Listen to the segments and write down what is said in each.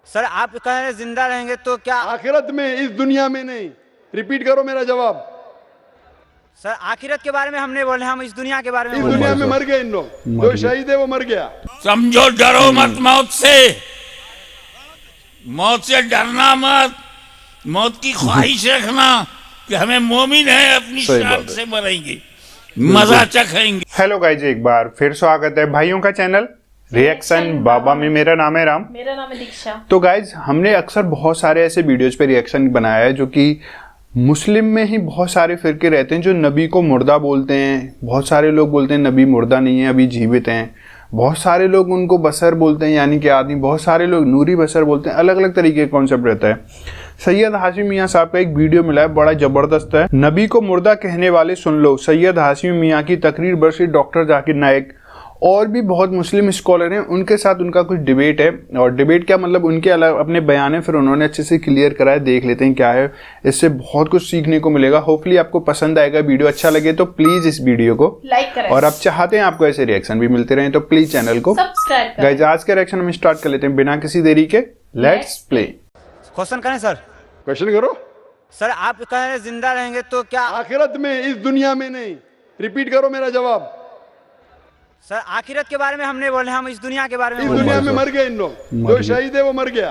Sir आप कह रहे जिंदा रहेंगे तो क्या? आखिरत में, इस दुनिया में नहीं। रिपीट करो मेरा जवाब। सर आखिरत के बारे में हम नहीं बोल रहे, हम इस दुनिया के बारे में इस बोल रहे दुनिया हैं। में मर गए इन लोग, जो शहीद है वो मर गया। समझो, डरो मत मौत से। मौत से डरना मत, मौत की ख्वाहिश रखना कि हमें मोमिन है, अपनी शान से मरेंगे, मजा चखेंगे। हेलो गाइज, एक बार फिर स्वागत है भाइयों का चैनल रिएक्शन बाबा में। मेरा नाम है राम। मेरा नाम है दीक्षा। तो गाइज, हमने अक्सर बहुत सारे ऐसे वीडियोस पे रिएक्शन बनाया है जो कि मुस्लिम में ही बहुत सारे फिरके रहते हैं जो नबी को मुर्दा बोलते हैं। बहुत सारे लोग बोलते हैं नबी मुर्दा नहीं है, अभी जीवित हैं। बहुत सारे लोग उनको बसर बोलते हैं, यानी कि आदमी। बहुत सारे लोग नूरी बसर बोलते हैं। अलग अलग तरीके का कॉन्सेप्ट रहता है। सैयद हाशिम मियाँ साहब का एक वीडियो मिला है, बड़ा जबरदस्त है। नबी को मुर्दा कहने वाले सुन लो, सैयद हाशिम मियाँ की तकरीर बरसी डॉक्टर जाकिर नाइक और भी बहुत मुस्लिम स्कॉलर हैं, उनके साथ उनका कुछ डिबेट है। और डिबेट क्या मतलब, उनके अलग अपने बयान है, फिर उन्होंने अच्छे से क्लियर कराया। देख लेते हैं क्या है, इससे बहुत कुछ सीखने को मिलेगा। होपफुली आपको पसंद आएगा। वीडियो अच्छा लगे तो प्लीज इस वीडियो को लाइक करें, और आप चाहते हैं आपको ऐसे रिएक्शन भी मिलते रहे तो प्लीज चैनल को सब्सक्राइब करें। गाइस, आज के रिएक्शन हम स्टार्ट कर लेते हैं बिना किसी देरी के। Let's play. क्वेश्चन करें सर? क्वेश्चन करो। सर आप कह रहे जिंदा रहेंगे तो क्या? आखिरत में, इस दुनिया में नहीं। रिपीट करो मेरा जवाब। सर आखिरत के बारे में हम नहीं बोल रहे, हम इस दुनिया के बारे में इस बोल रहे दुनिया में मर गए इन लोग, जो शहीद है वो मर गया।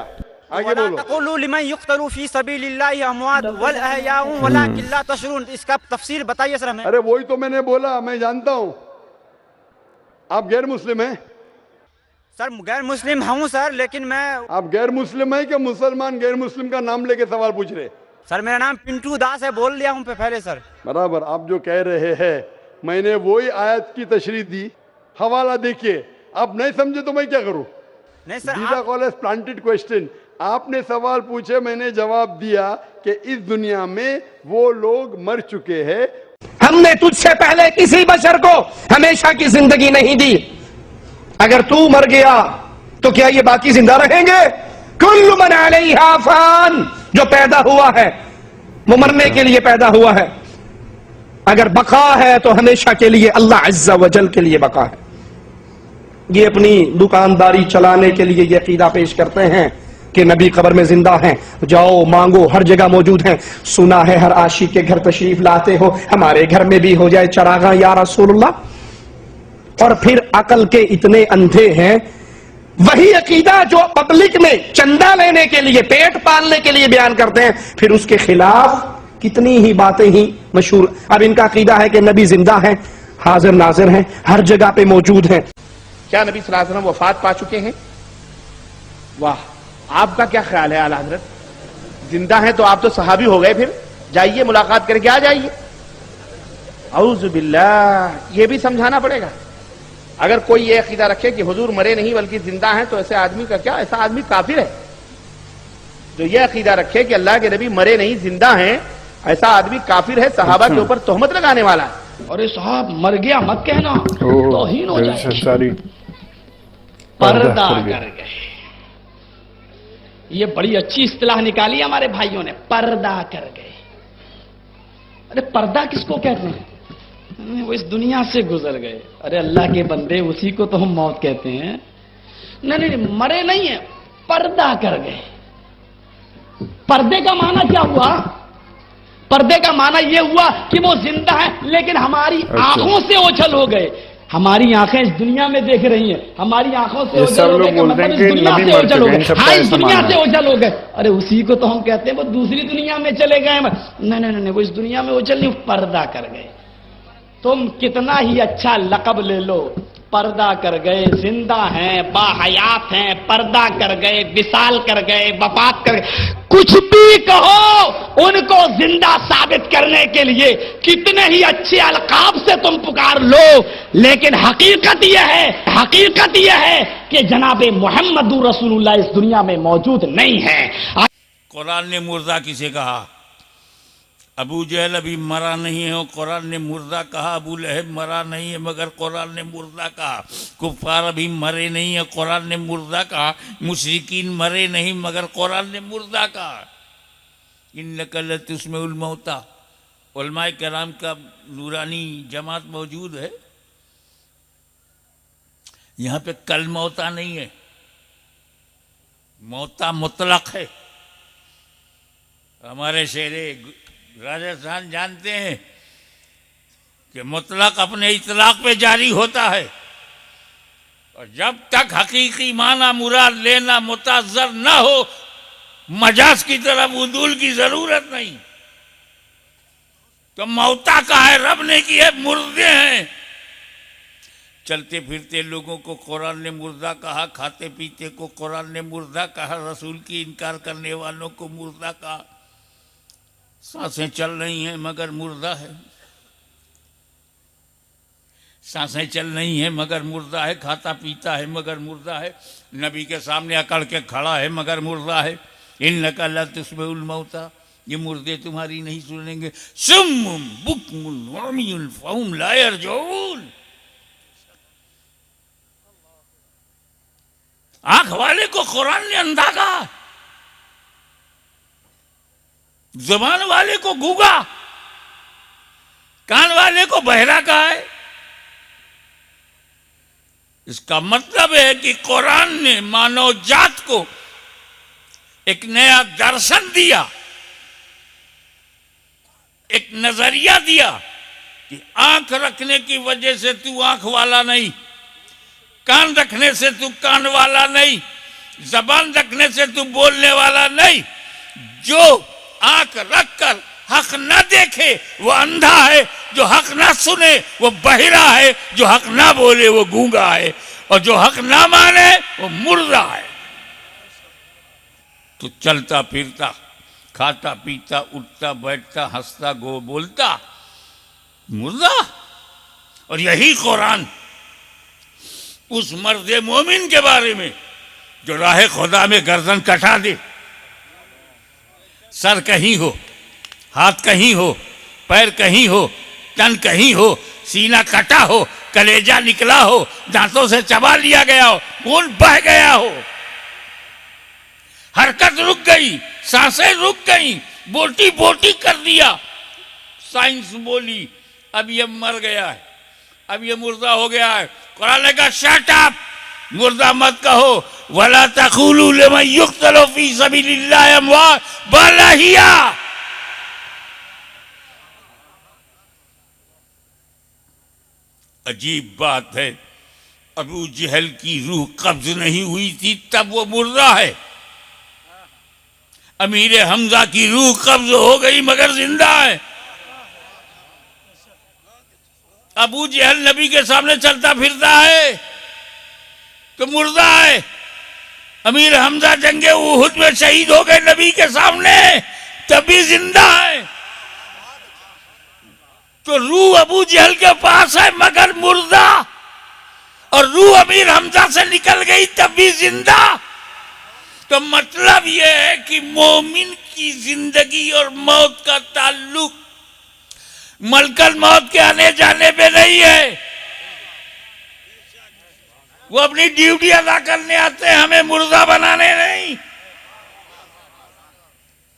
आगे हैं। बोलो। तक़ुलू लिमन युक़्तलू फ़ी सबीलिल्लाहि अमवात वल अहयाउ वलाकिन ला तशऊरून। इसका तफसील बताइए सर हमें। अरे वही तो मैंने बोला, मैं जानता हूँ। आप गैर मुस्लिम हैं? सर गैर मुस्लिम हूँ सर, लेकिन मैं आप गैर मुस्लिम है कि मुसलमान गैर मुस्लिम का नाम लेके सवाल पूछ रहे? सर मेरा नाम पिंटू दास है, बोल दिया हूँ पहले सर। बराबर। आप जो कह रहे हैं, मैंने वही आयत की तशरीह दी। हवाला देखिए। आप नहीं समझे तो मैं क्या करूं? नहीं सर दीदा कॉलेज प्लांटेड क्वेश्चन। आपने सवाल पूछे, मैंने जवाब दिया कि इस दुनिया में वो लोग मर चुके हैं। हमने तुझसे पहले किसी बशर को हमेशा की जिंदगी नहीं दी। अगर तू मर गया तो क्या ये बाकी जिंदा रहेंगे? कुल्लु मन अलैहा फान। जो पैदा हुआ है वो मरने के लिए पैदा हुआ है। अगर बका है तो हमेशा के लिए अल्लाह अज़्ज़ा वजल के लिए बका है। ये अपनी दुकानदारी चलाने के लिए ये अकीदा पेश करते हैं कि नबी कब्र में जिंदा हैं, जाओ मांगो, हर जगह मौजूद हैं। सुना है हर आशिक के घर तशरीफ लाते हो, हमारे घर में भी हो जाए चरागा या रसूलुल्लाह। और फिर अकल के इतने अंधे हैं, वही अकीदा जो पब्लिक में चंदा लेने के लिए, पेट पालने के लिए बयान करते हैं, फिर उसके खिलाफ कितनी ही बातें ही मशहूर। अब इनका अकीदा है कि नबी जिंदा है, हाजिर नाजिर हैं, हर जगह पे मौजूद हैं। क्या नबी सल्लल्लाहु अलैहि वसल्लम वफात पा चुके हैं? वाह, आपका क्या ख्याल है आला हजरत? जिंदा हैं तो आप तो सहाबी हो गए, फिर जाइए मुलाकात करके आ जाइए। औज़ु बिल्लाह, ये भी समझाना पड़ेगा। अगर कोई ये अकीदा रखे कि हुजूर मरे नहीं बल्कि जिंदा हैं, तो ऐसे आदमी का क्या, ऐसा आदमी काफिर है। जो ये अकीदा रखे कि अल्लाह के नबी मरे नहीं जिंदा हैं, ऐसा आदमी काफिर है, सहाबा के ऊपर तोहमत लगाने वाला है। अरे साहब मर गया मत कहना, तौहीन हो जाएगी। पर्दा कर गए, ये बड़ी अच्छी इस्तिलाह निकाली हमारे भाइयों ने, पर्दा कर गए। अरे पर्दा किसको कहते हैं? वो इस दुनिया से गुजर गए। अरे अल्लाह के बंदे, उसी को तो हम मौत कहते हैं। नहीं नहीं, मरे नहीं है, पर्दा कर गए। पर्दे का माना क्या हुआ? पर्दे का माना यह हुआ कि वो जिंदा है लेकिन हमारी आंखों से ओझल हो गए। हमारी आंखें इस दुनिया में देख रही हैं, हमारी आंखों से ओझल हो गए, मतलब इस दुनिया से ओझल हो गए। हाँ, इस दुनिया से ओझल हो गए। अरे उसी को तो हम कहते हैं वो दूसरी दुनिया में चले गए। नहीं नहीं नहीं, वो इस दुनिया में ओझल नहीं, पर्दा कर गए। तुम कितना ही अच्छा लक़ब ले लो, पर्दा कर गए। जिंदा हैं, बाहयात हैं, पर्दा कर गए, विसाल कर गए, वफात कर गए, कुछ भी कहो, उनको जिंदा साबित करने के लिए कितने ही अच्छे अलकाब से तुम पुकार लो, लेकिन हकीकत यह है कि जनाबे मोहम्मद रसूलुल्लाह इस दुनिया में मौजूद नहीं है। कुरान ने मुर्दा किसे कहा? अबू जहल अभी मरा नहीं है, कुरान ने मुर्दा कहा। अबू लहब मरा नहीं है, मगर कुरान ने मुर्दा कहा। कुफार अभी मरे नहीं है, कुरान ने मुर्दा कहा। मुशरिकीन मरे नहीं, मगर कुरान ने मुर्दा कहा। इन्नका लतुस्मिउल मौता। उलमाए कराम का नूरानी जमात मौजूद है, यहाँ पे कल मौता नहीं है। मौता मुतलक है। हमारे शेरे राजस्थान जानते हैं कि मुतलक अपने इतलाक पे जारी होता है, और जब तक हकीकी माना मुराद लेना मुताज़र न हो, मजाज की तरफ उदूल की जरूरत नहीं। तो मौता का है, रब ने की है, मुर्दे हैं। चलते फिरते लोगों को कुरान ने मुर्दा कहा, खाते पीते को कुरान ने मुर्दा कहा, रसूल की इनकार करने वालों को मुर्दा कहा। सांसें चल रही हैं मगर मुर्दा है, सांसें चल रही हैं मगर मुर्दा है, खाता पीता है मगर मुर्दा है, नबी के सामने अकड़ के खड़ा है मगर मुर्दा है। इन्नका ला तुस्मिउल मौता, ये मुर्दे तुम्हारी नहीं सुनेंगे। सुम्मुम बुक्मुन उम्युन फहुम ला यरजून, आंख वाले को कुरान ने अंधा कहा, जुबान वाले को गूंगा, कान वाले को बहरा कहा है। इसका मतलब है कि कुरान ने मानव जात को एक नया दर्शन दिया, एक नजरिया दिया कि आंख रखने की वजह से तू आंख वाला नहीं, कान रखने से तू कान वाला नहीं, जबान रखने से तू बोलने वाला नहीं। जो आंख रखकर हक न देखे वो अंधा है, जो हक ना सुने वो बहिरा है, जो हक ना बोले वो गूंगा है, और जो हक ना माने वो मुर्दा है। तो चलता फिरता, खाता पीता, उठता बैठता, हंसता गो बोलता मुर्दा। और यही कुरान उस मर्द मोमिन के बारे में जो राह खुदा में गर्दन कटा दे, सर कहीं हो, हाथ कहीं हो, पैर कहीं हो, तन कहीं हो, सीना कटा हो, कलेजा निकला हो, दांतों से चबा लिया गया हो, खून बह गया हो, हरकत रुक गई, सांसें रुक गई, बोटी बोटी कर दिया, साइंस बोली अब ये मर गया है, अब ये मुर्दा हो गया है। कुरान ने कहा शट अप, मुर्दा मत कहो। वला तक़ूलू लिमन युक़्तलू फी सबीलिल्लाहि अमवात बल अहिया। अजीब बात है, अबू जहल की रूह कब्ज नहीं हुई थी तब वो मुर्दा है। अमीर हमजा की रूह कब्ज हो गई मगर जिंदा है। अबू जहल नबी के सामने चलता फिरता है तो मुर्दा है। अमीर हमजा जंगे उहुद में शहीद हो गए नबी के सामने, तभी जिंदा है। तो रूह अबू जहल के पास है मगर मुर्दा, और रूह अमीर हमजा से निकल गई तभी जिंदा। तो मतलब यह है कि मोमिन की जिंदगी और मौत का ताल्लुक मलकल मौत के आने जाने पे नहीं है। वो अपनी ड्यूटी अदा करने आते हैं, हमें मुर्दा बनाने नहीं।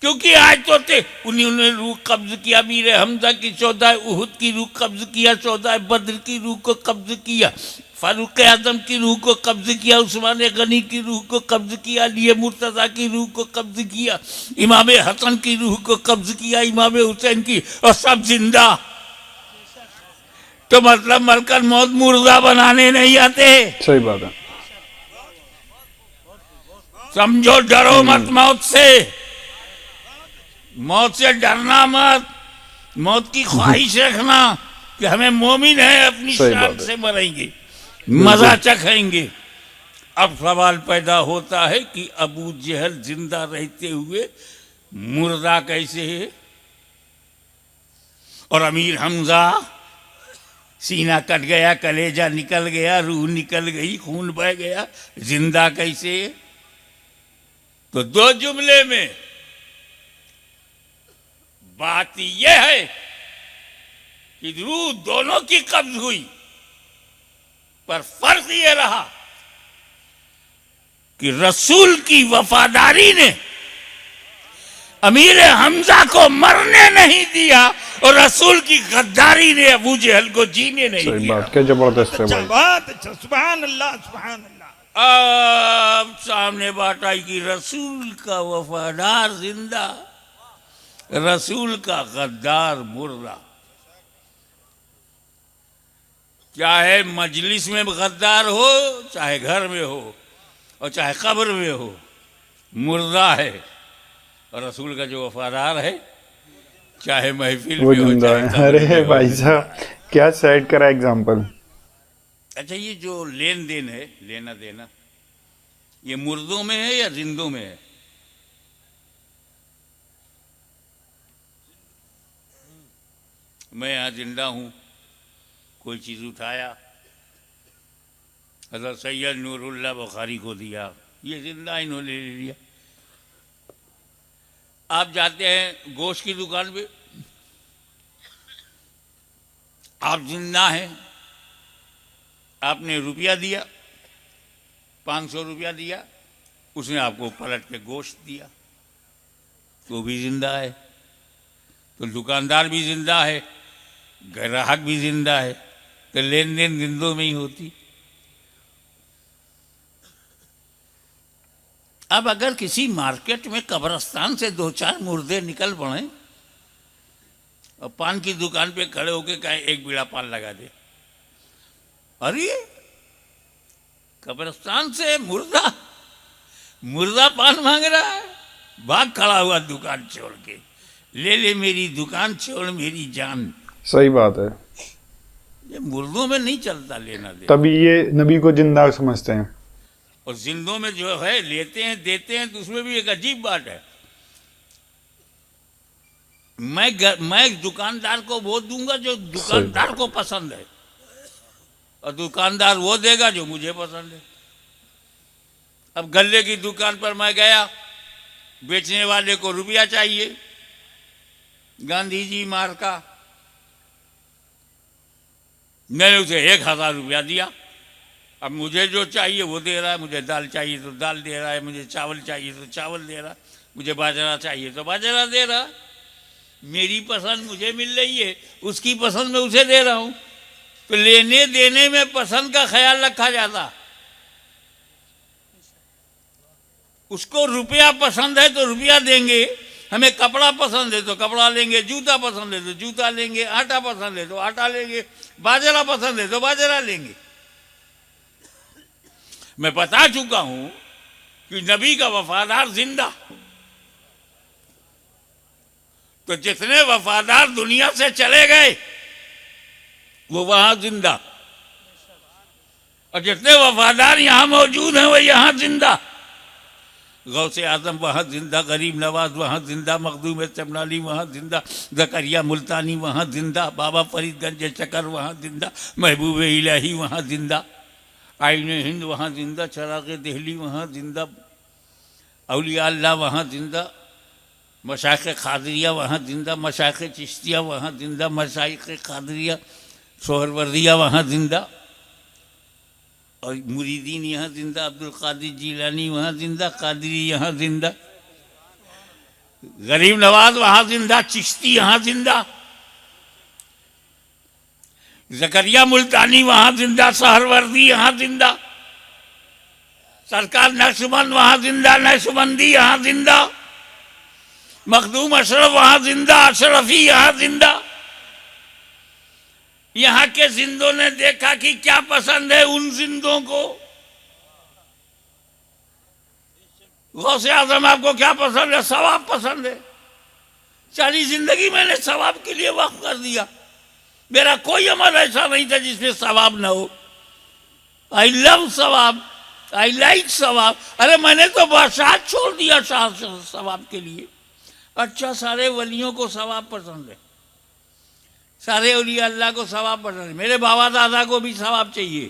क्योंकि आज तो थे उन्होंने रूह कब्ज किया, अमीर हमजा की 14 उहुद की रूह कब्ज किया, 14 बद्र की रूह को कब्ज किया, फारूक आजम की रूह को कब्ज किया, उस्मान गनी की रूह को कब्ज किया, अली मुर्तजा की रूह को कब्ज किया, इमाम हसन की रूह को कब्ज किया, इमाम हुसैन की, और सब जिंदा। तो मतलब मलकल मौत मुर्दा बनाने नहीं आते। सही बात है। समझो, डरो मत मौत से, मौत से डरना मत, मौत की ख्वाहिश रखना कि हमें मोमिन है, अपनी शान से मरेंगे, मजा चखेंगे। अब सवाल पैदा होता है कि अबू जहल जिंदा रहते हुए मुर्दा कैसे है, और अमीर हमजा सीना कट गया, कलेजा निकल गया, रूह निकल गई, खून बह गया, जिंदा कैसे है? तो दो जुमले में बात यह है कि रूह दोनों की कब्ज हुई, पर फर्क यह रहा कि रसूल की वफादारी ने अमीर हमजा को मरने नहीं दिया, और रसूल की गद्दारी ने अबू जहल को जीने नहीं दिया। बात क्या जबरदस्त है भाई। बात, सुभान अल्लाह, सुभान अल्लाह। अब सामने बात आई कि रसूल का वफादार जिंदा, रसूल का गद्दार मुर्दा। चाहे मजलिस में गद्दार हो, चाहे घर में हो, और चाहे कब्र में हो, मुर्दा है। और रसूल का जो वफादार है, चाहे महफिल वो में हो, जिंदा चाहे है। कब्र में अरे हो। भाई साहब क्या सेट करा एग्जाम्पल। अच्छा, ये जो लेन देन है, लेना देना, ये मुर्दों में है या जिंदों में है? मैं यहाँ जिंदा हूँ, कोई चीज़ उठाया, हज़रत सैयद नूरुल्लाह बुखारी को दिया, ये जिंदा इन्होंने ले लिया। आप जाते हैं गोश्त की दुकान पे, आप जिंदा हैं, आपने रुपया दिया, 500 रुपया दिया, उसने आपको पलट के गोश्त दिया, तो भी जिंदा है। तो दुकानदार भी जिंदा है, ग्राहक भी जिंदा है, तो लेन देन जिंदों में ही होती। अब अगर किसी मार्केट में कब्रिस्तान से 2-4 मुर्दे निकल पड़े और पान की दुकान पे खड़े होके कहे एक बीड़ा पान लगा दे, अरे कब्रिस्तान से मुर्दा मुर्दा पान मांग रहा है, भाग खड़ा हुआ दुकान छोड़ के, ले मेरी दुकान छोड़ मेरी जान। सही बात है। ये मुर्दों में नहीं चलता लेना देना। तभी ये नबी को जिंदा समझते हैं। और जिंदों में जो है लेते हैं देते हैं, तो उसमें भी एक अजीब बात है। मैं दुकानदार को वो दूंगा जो दुकानदार को पसंद है, और दुकानदार वो देगा जो मुझे पसंद है। अब गल्ले की दुकान पर मैं गया, बेचने वाले को रुपया चाहिए, गांधी जी मार्का, मैंने उसे 1000 रुपया दिया। अब मुझे जो चाहिए वो दे रहा है, मुझे दाल चाहिए तो दाल दे रहा है, मुझे चावल चाहिए तो चावल दे रहा है, मुझे बाजरा चाहिए तो बाजरा दे रहा है। मेरी पसंद मुझे मिल रही है, उसकी पसंद मैं उसे दे रहा हूँ। तो लेने देने में पसंद का ख्याल रखा जाता। उसको रुपया पसंद है तो रुपया देंगे, हमें कपड़ा पसंद है तो कपड़ा लेंगे, जूता पसंद है तो जूता लेंगे, आटा पसंद है तो आटा लेंगे, बाजरा पसंद है तो बाजरा लेंगे। मैं बता चुका हूं कि नबी का वफादार जिंदा, तो जितने वफादार दुनिया से चले गए वो वहां जिंदा, और जितने वफादार यहां मौजूद हैं वो यहां जिंदा। गौसे आजम वहां जिंदा, गरीब नवाज वहां जिंदा, मखदूम चमनाली वहां जिंदा, जकरिया मुल्तानी वहां जिंदा, बाबा फरीदगंज चकर वहां जिंदा, महबूब इलाही वहां जिंदा, आईने हिंद वहाँ जिंदा, चराग दहली वहाँ जिंदा, औलिया अल्लाह वहाँ जिंदा, मशाइख खादरिया वहाँ जिंदा, मशाइख चिश्तिया वहाँ जिंदा, मशाइख खादरिया सोहरवर्दिया वहाँ जिंदा, और मुरीदीन यहाँ जिंदा, अब्दुल कादिर जीलानी वहाँ जिंदा, कादरी यहाँ जिंदा, गरीब नवाज वहाँ जिंदा, चिश्ती यहाँ जिंदा, जकरिया मुल्तानी वहां जिंदा, सहरवर्दी यहाँ जिंदा, सरकार नक्शबंद वहां जिंदा, नक्शबंदी यहाँ जिंदा, मखदूम अशरफ वहां जिंदा, अशरफी यहाँ जिंदा। यहाँ के जिंदों ने देखा कि क्या पसंद है उन जिंदों को। गौसे आजम आपको क्या पसंद है? सवाब पसंद है। सारी जिंदगी मैंने सवाब के लिए वक्फ कर दिया, मेरा कोई अमल ऐसा नहीं था जिसमें सवाब ना हो। आई लव सवाब, आई लाइक सवाब। अरे मैंने तो बादशाह छोड़ दिया सवाब के लिए। अच्छा, सारे वलियों को सवाब पसंद है, सारे औलिया अल्लाह को सवाब पसंद है, मेरे बाबा दादा को भी सवाब चाहिए।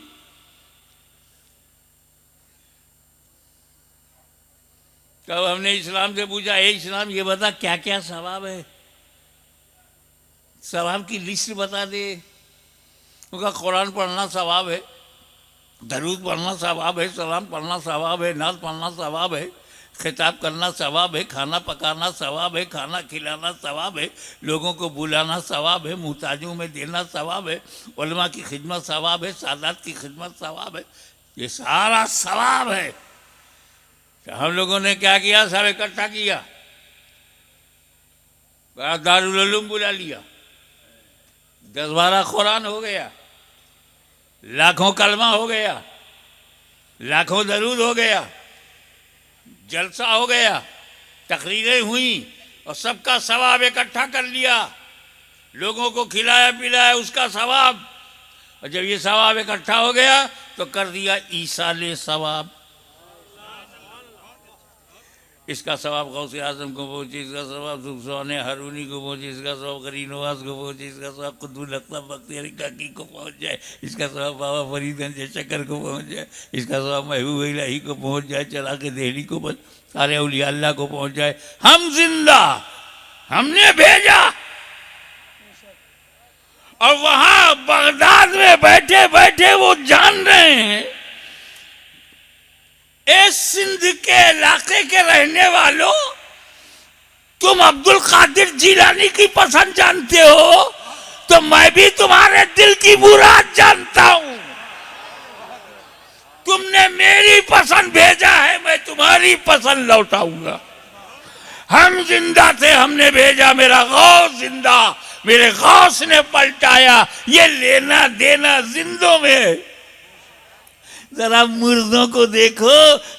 कब हमने इस्लाम से पूछा, ए इस्लाम ये बता क्या क्या सवाब है, सवाब की लिस्ट बता दे। उनका कुरान पढ़ना सवाब है, दरूद पढ़ना सवाब है, सलाम पढ़ना सवाब है, नाज पढ़ना सवाब है, खिताब करना सवाब है, खाना पकाना सवाब है, खाना खिलाना सवाब है, लोगों को बुलाना सवाब है, मुहताजों में देना सवाब है, उलमा की खिदमत सवाब है, सादात की खिदमत सवाब है। ये सारा सवाब है। तो हम लोगों ने क्या किया, सब इकट्ठा किया, बड़ा दारुल उलूम बुला लिया, 10-12 कुरान हो गया, लाखों कलमा हो गया, लाखों दरूद हो गया, जलसा हो गया, तकरीरें हुई और सबका सवाब इकट्ठा कर लिया, लोगों को खिलाया पिलाया उसका सवाब। और जब ये सवाब इकट्ठा हो गया तो कर दिया ईसाले सवाब। इसका सवाब गौसे आजम को पहुंचे, इसका सवाब सुबसाने हारूनी को पहुंचे, इसका सवाब करीन नवाज को पहुंचे, इसका सवाब कुतुबुल अख्ताब बख्तियारी काकी को पहुंच जाए, इसका सवाब बाबा फरीदगंज शक्कर को पहुंच जाए, इसका सवाब महबूब इलाही को पहुंच जाए, चला के दिल्ली को सारे औलिया अल्लाह को पहुंच जाए। हम जिंदा, हमने भेजा। और वहां बगदाद में बैठे बैठे वो जान रहे हैं, इस सिंध के इलाके के रहने वालों, तुम अब्दुल कादिर जिलानी की पसंद जानते हो तो मैं भी तुम्हारे दिल की मुराद जानता हूं। तुमने मेरी पसंद भेजा है, मैं तुम्हारी पसंद लौटाऊंगा। हम जिंदा थे, हमने भेजा, मेरा गौस जिंदा, मेरे गौस ने पलटाया। ये लेना देना जिंदों में। जरा मुर्दों को देखो,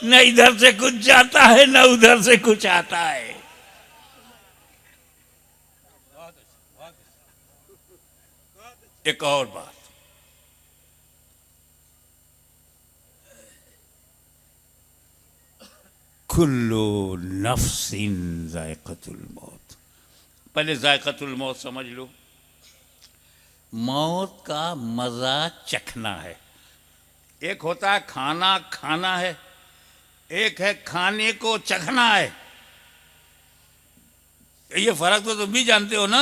न इधर से कुछ जाता है न उधर से कुछ आता है। एक और बात, कुल्लु नफ्सिन जायक़तुल मौत। पहले जायक़तुल मौत समझ लो। मौत का मजा चखना है। एक होता है खाना खाना है, एक है खाने को चखना है। ये फर्क तो तुम भी जानते हो ना।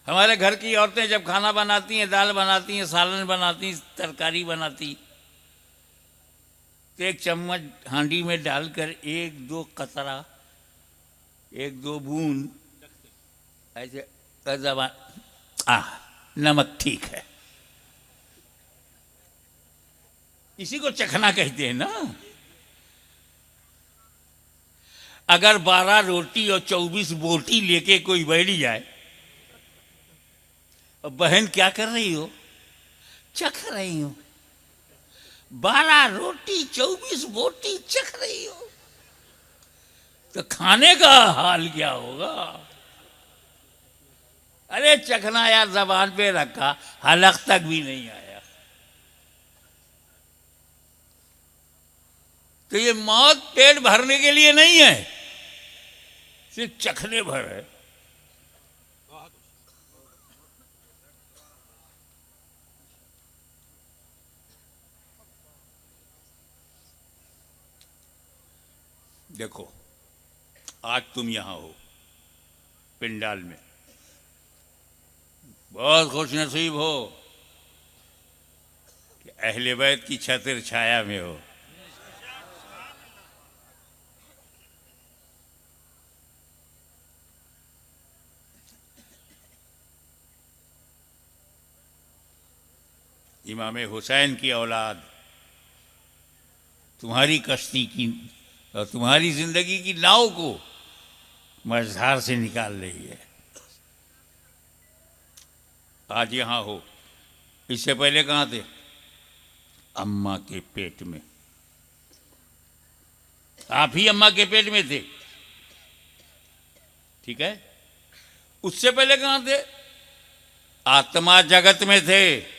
हमारे घर की औरतें जब खाना बनाती हैं, दाल बनाती हैं, सालन बनाती, तरकारी बनाती, तो एक चम्मच हांडी में डालकर 1-2 कतरा, 1-2 बूंद ऐसे नमक ठीक है, इसी को चखना कहते हैं ना। अगर 12 रोटी और 24 बोटी लेके कोई बैठ जाए, और बहन क्या कर रही हो, चख रही हो, 12 रोटी 24 बोटी चख रही हो, तो खाने का हाल क्या होगा। अरे चखना यार जबान पे रखा, हलक तक भी नहीं आया। तो ये मौत पेट भरने के लिए नहीं है, सिर्फ चखने भर है। देखो, आज तुम यहां हो पिंडाल में, बहुत खुश नसीब हो कि अहले बैत की छत्र छाया में हो। इमाम हुसैन की औलाद तुम्हारी कश्ती की और तुम्हारी जिंदगी की नाव को मझधार से निकाल रही है। आज यहां हो, इससे पहले कहां थे? अम्मा के पेट में। आप ही अम्मा के पेट में थे, ठीक है। उससे पहले कहां थे? आत्मा जगत में थे,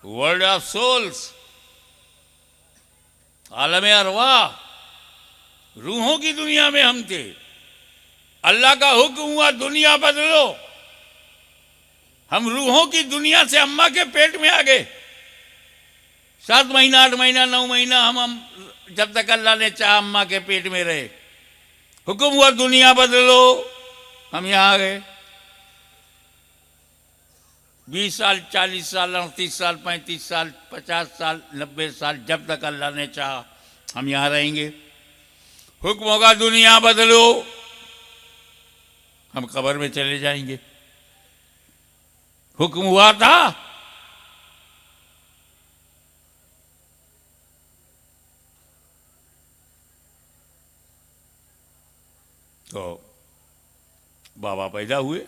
वर्ल्ड ऑफ सोल्स, आलम अरवाह, रूहों की दुनिया में हम थे। अल्लाह का हुक्म हुआ दुनिया बदलो, हम रूहों की दुनिया से अम्मा के पेट में आ गए। 7 महीना 8 महीना 9 महीना हम जब तक अल्लाह ने चाहा अम्मा के पेट में रहे। हुक्म हुआ दुनिया बदलो, हम यहां आ गए। 20 साल 40 साल 38 साल 35 साल 50 साल 90 साल, जब तक अल्लाह ने चाहा हम यहां रहेंगे। हुक्म होगा दुनिया बदलो, हम कब्र में चले जाएंगे। हुक्म हुआ था तो बाबा पैदा हुए,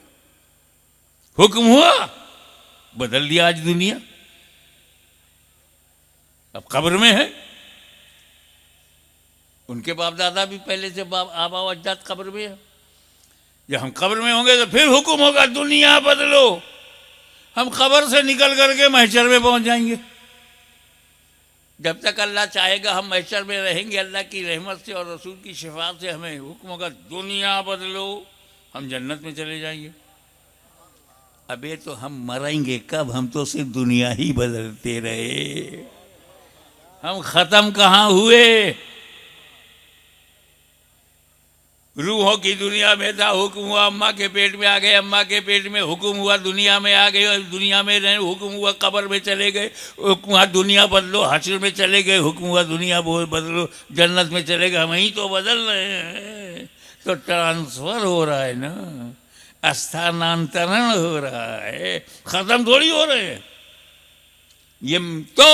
हुक्म हुआ, बदल दिया आज दुनिया। अब कब्र में है, उनके बाप दादा भी पहले से आबा अजदाद कब्र में है। जब हम कब्र में होंगे तो फिर हुक्म होगा दुनिया बदलो। हम कब्र से निकल करके महशर में पहुंच जाएंगे। जब तक अल्लाह चाहेगा हम महशर में रहेंगे, अल्लाह की रहमत से और रसूल की शफाअत से हमें हुक्म होगा दुनिया बदलो, हम जन्नत में चले जाएंगे। अबे तो हम मरेंगे कब? हम तो सिर्फ दुनिया ही बदलते रहे, हम खत्म कहाँ हुए? रूहों की दुनिया में था, हुक्म हुआ अम्मा के पेट में आ गए, अम्मा के पेट में हुक्म हुआ दुनिया में आ गए, दुनिया में रहे, हुक्म हुआ कब्र में चले गए, हुक्म हुआ दुनिया बदलो, हश्र में चले गए, हुक्म हुआ दुनिया बदलो, जन्नत में चले गए। हम ही तो बदल रहे हैं। तो ट्रांसफर हो रहा है ना, स्थानांतरण हो रहा है, खत्म थोड़ी हो रहे हैं। ये तो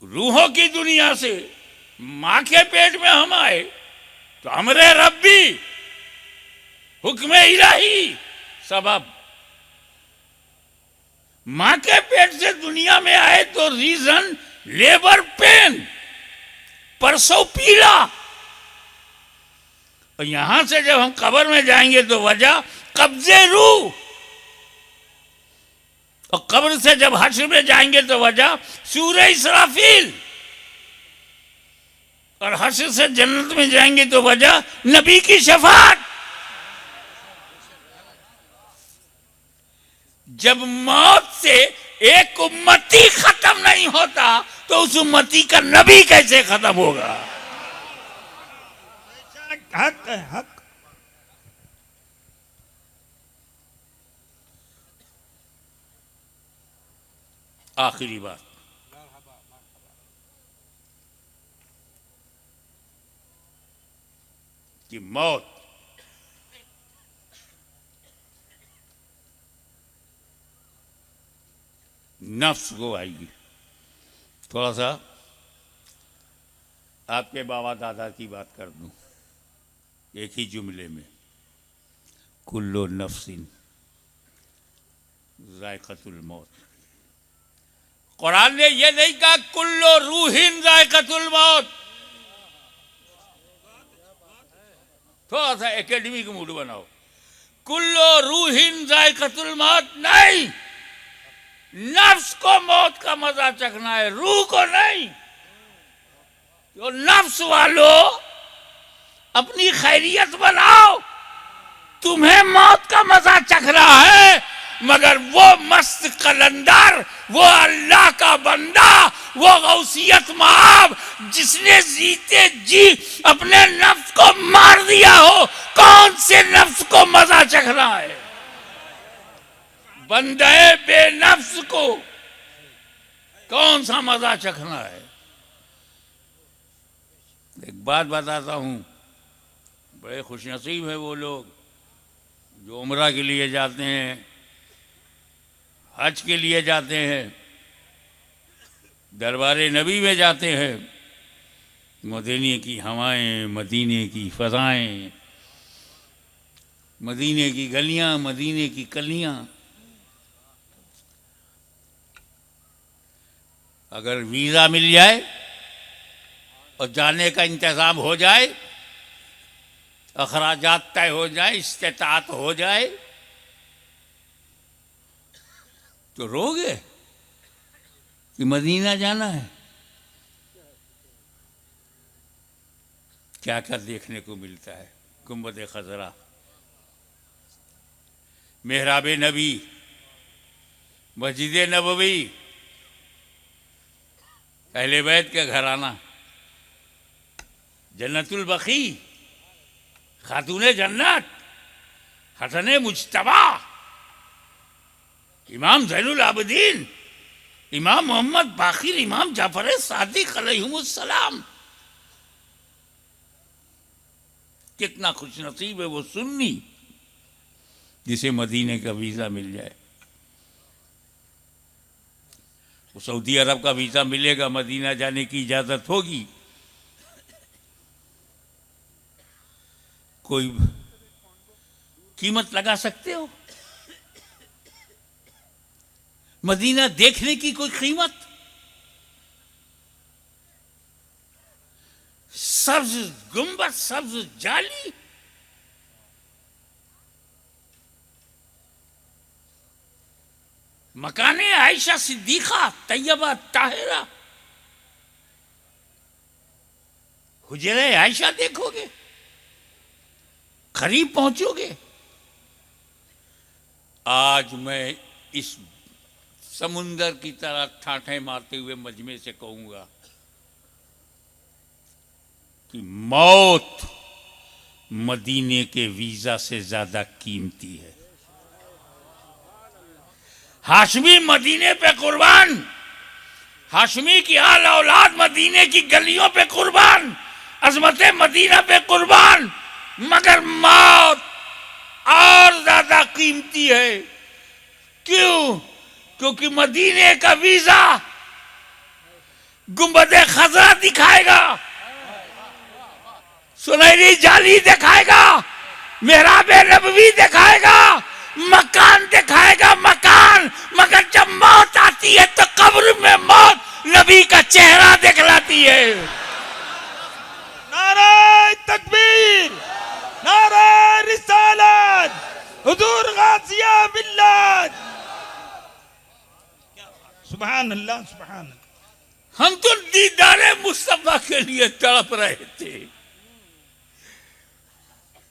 रूहों की दुनिया से मां के पेट में हम आए तो हमरे रब्बी हुक्म इलाही सबब। मां के पेट से दुनिया में आए तो रीजन लेबर पेन, परसों पीला। और यहां से जब हम कब्र में जाएंगे तो वजह कब्जे रूह, और कब्र से जब हश्र में जाएंगे तो वजह सूरे इसराफील, और हश्र से जन्नत में जाएंगे तो वजह नबी की शफाअत। जब मौत से एक उम्मती खत्म नहीं होता तो उस उम्मती का नबी कैसे खत्म होगा? हक है, हक। आखिरी बात, कि मौत नफ्स को आएगी। थोड़ा सा आपके बाबा दादा की बात कर दूं एक ही जुमले में, कुल्लो नफ्सिन जायक़तुल मौत। कुरान ने यह नहीं कहा कुल्लो रूहिन जायक़तुल मौत। थोड़ा सा एकेडमिक मूड बनाओ। कुल्लो रूहिन जायक़तुल मौत नहीं, नफ्स को मौत का मजा चखना है, रूह को नहीं। तो नफ्स वालों अपनी खैरियत बनाओ, तुम्हें मौत का मजा चख रहा है, मगर वो मस्त कलंदर, वो अल्लाह का बंदा, वो गौसियत माब जिसने जीते जी अपने नफ्स को मार दिया हो, कौन से नफ्स को मजा चख रहा है? बंदे बेनफ्स को कौन सा मजा चखना है? एक बात बताता हूं, बड़े खुशनसीब है वो लोग जो उम्रा के लिए जाते हैं, हज के लिए जाते हैं, दरबारे नबी में जाते हैं। मदीने की हवाएं, मदीने की फजाएं, मदीने की गलियां, मदीने की कलियां। अगर वीज़ा मिल जाए और जाने का इंतज़ाम हो जाए, अखराजात तय हो जाए, इस्तेताअत हो जाए, तो रोगे कि मदीना जाना है। क्या क्या देखने को मिलता है? गुंबद खजरा, मेहराब नबी, मस्जिद नबवी, अहले बैत का घराना, जन्नतुल बकी, खातूने जन्नत, हसने मुज्तबा, इमाम ज़ैनुल आबिदीन, इमाम मोहम्मद बाकिर, इमाम जाफर सादिक अलैहिमुस्सलाम। कितना खुशनसीब है वो सुन्नी जिसे मदीने का वीज़ा मिल जाए। वो सऊदी अरब का वीज़ा मिलेगा, मदीना जाने की इजाज़त होगी। कोई कीमत लगा सकते हो? मदीना देखने की कोई कीमत? सब्ज गुंबद, सब्ज जाली, मकाने आयशा सिद्दीका तैयबा ताहिरा, हुजरे आयशा देखोगे, करीब पहुंचोगे। आज मैं इस समुंदर की तरह ठाठे मारते हुए मजमे से कहूंगा कि मौत मदीने के वीजा से ज्यादा कीमती है। हाशमी मदीने पे कुर्बान, हाशमी की आल औलाद मदीने की गलियों पे कुर्बान, अजमत मदीना पे कुर्बान, मगर मौत और ज्यादा कीमती है। क्यों? क्योंकि मदीने का वीजा गुंबद खजरा दिखाएगा, सुनहरी जाली दिखाएगा, मेहराब नबवी दिखाएगा, मकान दिखाएगा, मकान। मगर जब मौत आती है तो कब्र में मौत नबी का चेहरा दिखलाती है। नारे तकबीर, नारे रिसालत, हुजूर गाजिया मिल्लत। सुभान अल्लाह, सुभान अल्लाह। हम तो दीदारे मुस्तफा के लिए तड़प रहे थे,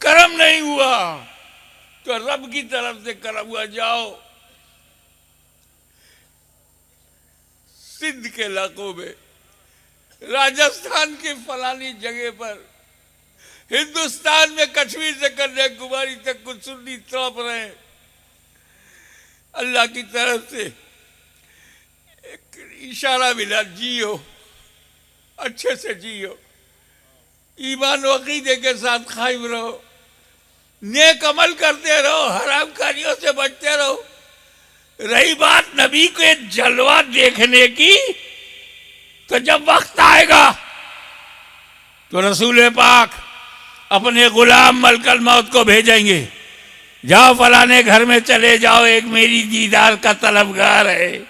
करम नहीं हुआ तो रब की तरफ से करम हुआ। जाओ सिंध के इलाकों में, राजस्थान की फलानी जगह पर, हिंदुस्तान में कश्मीर से कन्याकुमारी तक कुछ सुन्नी तड़प रहे हैं। अल्लाह की तरफ से एक इशारा मिला, जियो, अच्छे से जियो, ईमान वकीदे के साथ कायम रहो, नेक अमल करते रहो, हरामकारियों से बचते रहो। रही बात नबी के जलवा देखने की, तो जब वक्त आएगा तो रसूल पाक अपने गुलाम मलकल मौत को भेजेंगे, जाओ फलाने घर में चले जाओ, एक मेरी दीदार का तलबगार है,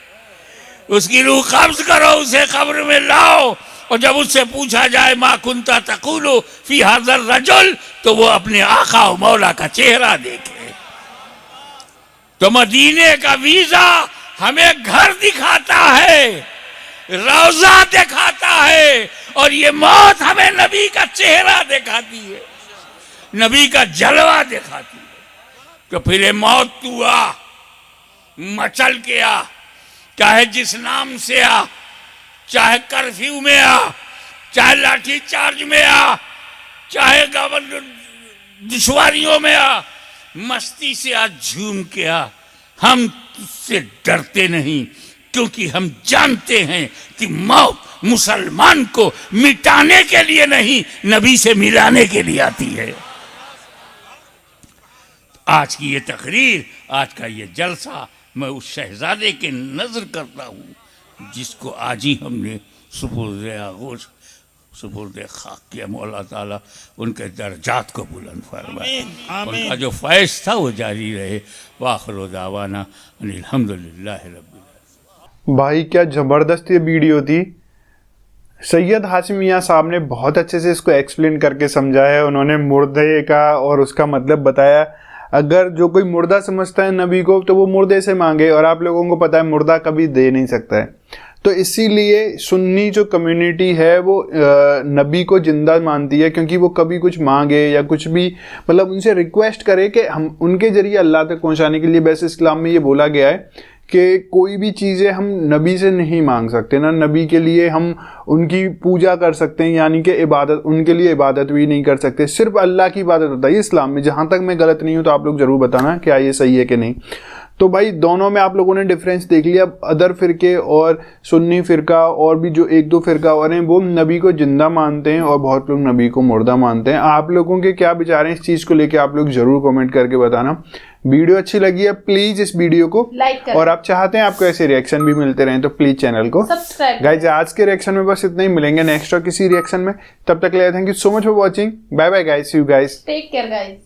उसकी रूह कब्ज करो, उसे कब्र में लाओ, और जब उससे पूछा जाए मा कुंता तकुलु फी हाज़र रजुल, तो वो अपने आका और मौला का चेहरा देखे। तो मदीने का वीजा हमें घर दिखाता है, रोजा दिखाता है, और ये मौत हमें नबी का चेहरा दिखाती है, नबी का जलवा दिखाती है। तो फिर ये मौत तू आ, मचल के आ, चाहे जिस नाम से आ, चाहे कर्फ्यू में आ, चाहे लाठी चार्ज में आ, चाहे दुश्वारियों में आ, मस्ती से आ, झूम के आ। हम तुझसे डरते नहीं, क्योंकि हम जानते हैं कि मौत मुसलमान को मिटाने के लिए नहीं, नबी से मिलाने के लिए आती है। आज की ये तकरीर, आज का ये जलसा, मैं उस शहजादे के नजर करता हूँ जिसको आज ही हमने सुपुर्द आगोश, सुपुर्द खाक किया। मौला ताला उनके दर्जात को बुलंद फरमाए, उनका जो फैज़ था वो जारी रहे। वाखिर दावाना अल्हम्दुलिल्लाह रब्बिल। भाई क्या ज़बरदस्त ये वीडियो थी। सैयद हाशिम मियाँ साहब ने बहुत अच्छे से इसको एक्सप्लेन करके समझाया है। उन्होंने मुर्दे का और उसका मतलब बताया। अगर जो कोई मुर्दा समझता है नबी को, तो वो मुर्दे से मांगे, और आप लोगों को पता है मुर्दा कभी दे नहीं सकता है। तो इसीलिए सुन्नी जो कम्युनिटी है वो नबी को जिंदा मानती है, क्योंकि वो कभी कुछ मांगे या कुछ भी मतलब उनसे रिक्वेस्ट करे कि हम उनके जरिए अल्लाह तक पहुंचाने के लिए। वैसे इस्लाम में ये बोला गया है कि कोई भी चीज़ें हम नबी से नहीं मांग सकते, ना नबी के लिए हम उनकी पूजा कर सकते हैं, यानी कि इबादत, उनके लिए इबादत भी नहीं कर सकते, सिर्फ अल्लाह की इबादत होता है इस्लाम में। जहाँ तक मैं गलत नहीं हूँ तो आप लोग ज़रूर बताना क्या ये सही है कि नहीं। तो भाई दोनों में आप लोगों ने डिफरेंस देख लिया। अदर फ़िरके और सुन्नी फ़िरका और भी जो एक दो फ़िरका और हैं वो नबी को ज़िंदा मानते हैं और बहुत लोग नबी को मुर्दा मानते हैं। आप लोगों के क्या विचार हैं इस चीज़ को लेके, आप लोग ज़रूर कमेंट करके बताना। वीडियो अच्छी लगी है प्लीज इस वीडियो को लाइक करें और आप चाहते हैं आपको ऐसे रिएक्शन भी मिलते रहें तो प्लीज चैनल को सब्सक्राइब गाइज आज के रिएक्शन में बस इतना ही, मिलेंगे नेक्स्ट और किसी रिएक्शन में, तब तक के लिए thank you so much for watching, bye bye guys, see you guys, take care guys.